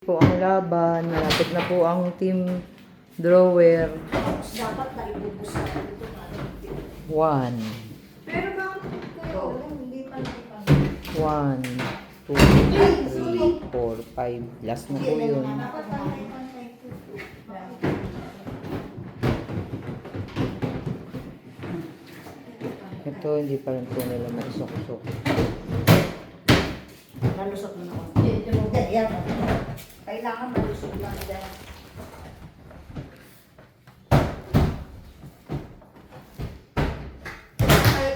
Po ang laban, malapit na po ang team drawer. Dapat na ibubus na ito. 1, Pero bakit kayo? Hindi pa. 1, 2, 3, 4, 5. Last na po yun. Dapat pantay-pantay po. Ito, hindi pa rin po nila maisok-sok. Malusot mo na ako. Hindi, yan. Kailangan malusot lang dyan.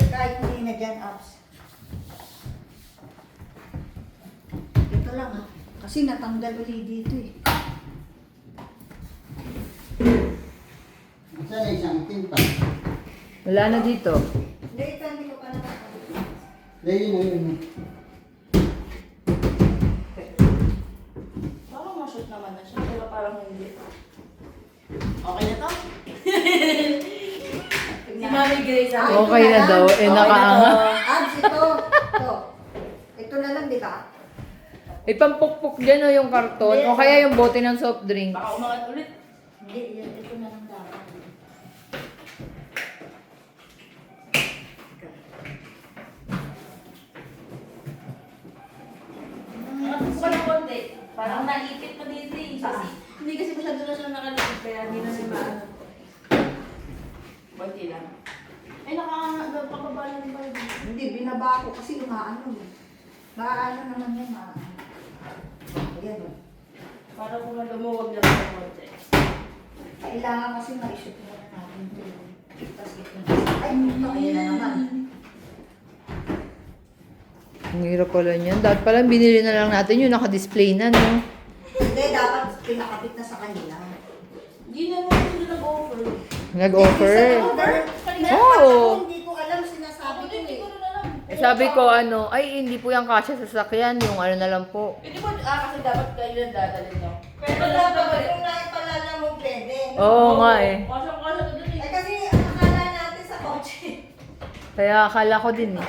Kahit hindi na dyan, apps. Ito lang ha. Kasi natanggal ulit dito eh. Saan na isang timpa? Wala na dito. Hindi, ito hindi ko pa nakakalimutan. Dahil na yun. Parang mashoot naman na siya, pero parang hindi. Okay na to? Si Mami Grace. Ah, Okay ito na lang. daw. Okay na Nakaanga. Abs, ito. Ito. Ito na lang, di ba? Ipampukpok dyan o yung karton. O kaya yung bote ng soft drink. Baka umangat ulit. Hindi, yan. Ito na lang dapat. Angat mo pa ng konti. Parang naipit pa dito eh. Kasi, hindi kasi masyado na siya nakalipit. Kaya hindi na siya maano. Konti lang. Ay, nakakababa lang ba yun? Hindi, binaba ko kasi umaano. Maaano naman yan, maano. Ayan o. Para kung lumuwag lang ng konti. Kailangan kasi ma-shoot mo na natin ito. Tapos ito na. Ay, ito. Ayan na naman. Ang hirap pala niyan. Dapat pala binili na lang natin yung naka-display na, no? Hindi, dapat pinakabit na sa kanila. Hindi na mo sila nag-offer. Nag-offer. Kanina. Oo. Hindi ko alam, sinasabi ko Hindi eh. ko na alam. Eh, sabi ko, ay, hindi po yung kasya sa sasakyan. Yung ano na lang po. Hindi mo, kasi dapat kayo lang dadalhin no? Pero dapat kung naipalala mo pwede. Oo nga eh. Kasya to dun Ay, eh. kasi ang akala natin sa kotse. Kaya akala ko din eh.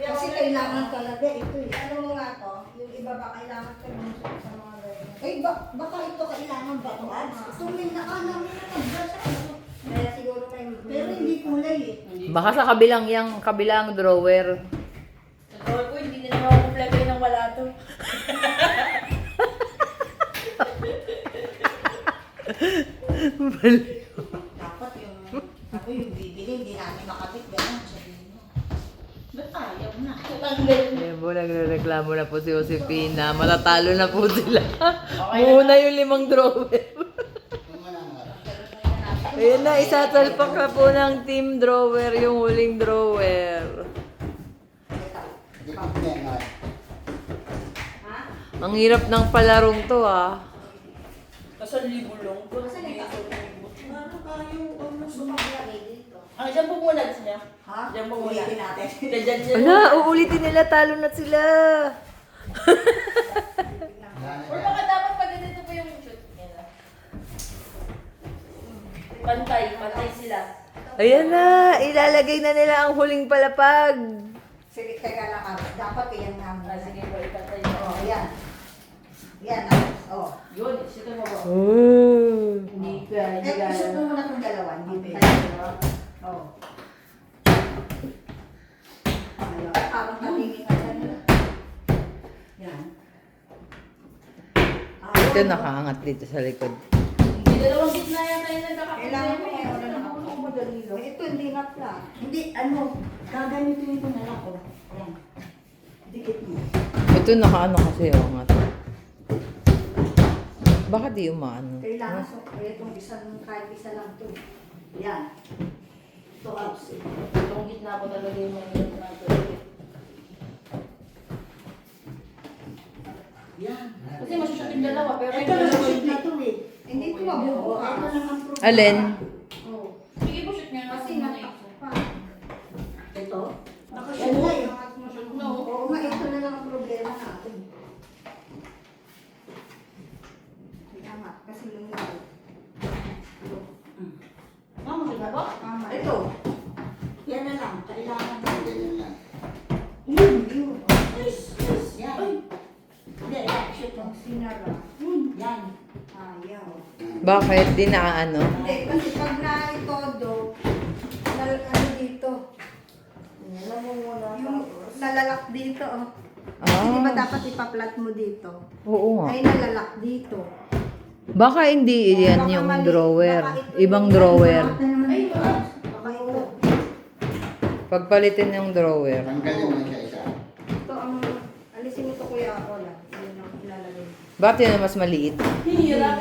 Kasi kailangan talaga ito eh. Ano mo nga to? Yung iba ba kailangan ko sa mga ganyan? Ay, baka ito kailangan ba ito? Ito may nakala mo na nag-brush ako. Kaya siguro may... Pero hindi kulay eh. Baka sa kabilang drawer. Sa drawer ko, hindi na naman makuplagay ng wala to. Dapat yung... Ako yung bibili, hindi namin makabit. Ganun, sabihin mo. Ba't ayaw na? Tanggal. Ayan po, nagre-reklamo na po si Josefina. Matatalo na po sila. Muna yung 5 drawer. Kung wala nga. Ayan na, isasalpak na po ng team drawer yung huling drawer. Di ko nga. Ha? Ang hirap ng palarong to ah. Kasi libo lang. Kasi Ano kayo sumablagay dito? Ah, dyan po muna gusto niya. Ha? Diyan po muna. Ulitin natin. Dyan. Ala, uulitin nila, talo na sila. Or baka dapat pag ganito po yung shoot. Yan na. Pantay sila. Ayan na, ilalagay na nila ang huling palapag. Sige, teka lang. Dapat yan namin. Ah, sige po, ipantay na. Oh, yan. Yan. Oh. Yun, shoot mo ba? Oh. Hindi ka, Eh, isot mo muna itong dalawa. Hindi Pantay pwede. na. Oo. Ano, parang natingin ka na. Yan. Ito nakaangat dito sa likod. Hindi dalawang gitna yan tayo nagkakaproblema. Kailangan ko eh. ngayon Kasi na nabulong ko madali lang. Ito hindi nga pla. Hindi, ano, gagamitin ko na lang. Oh. Yan. Dikit mo. Ito nakaano kasi nga to. Baka di umaano. Kailangan so, itong isang, kahit isa lang to. Yan. Ito abs. Itong gitna ko talaga yung mga natin. Yan. Kasi masushoot yung dalawa, pero Ito yung na dalawa shoot hindi. na to eh. Hindi ko mabubuka. Ito naman problema. Alin? Oo. Sige po, shoot niya. Kasi Kasi natakot pa. Ito? Nakashoot Oo. na eh. No. Oo nga, ito na lang ang problema natin. Tama, kasi lumilaw. Mama, shoot na ba? Tama. Ito. Yan na lang. Kailangan. Ganyan lang. Yun, yun. Yes, yes. Yan. Ay, Bakit? Di na ano? Hindi, kasi pag na-itodo, ano dito? Yung nalalak dito, oh. Kasi di ba dapat ipaplat mo dito? Oo nga. Ay, nalalak dito. Baka hindi yan Baka yung mali. drawer. Baka ito Ibang yung- drawer. Ay, baka ito. Pagpalitin yung drawer. Tanggalin mo isa-isa. Ito ang, alisin mo ito kuya ako lang. Yun ang ilalagay. Bakit yun ang mas maliit? Hirap.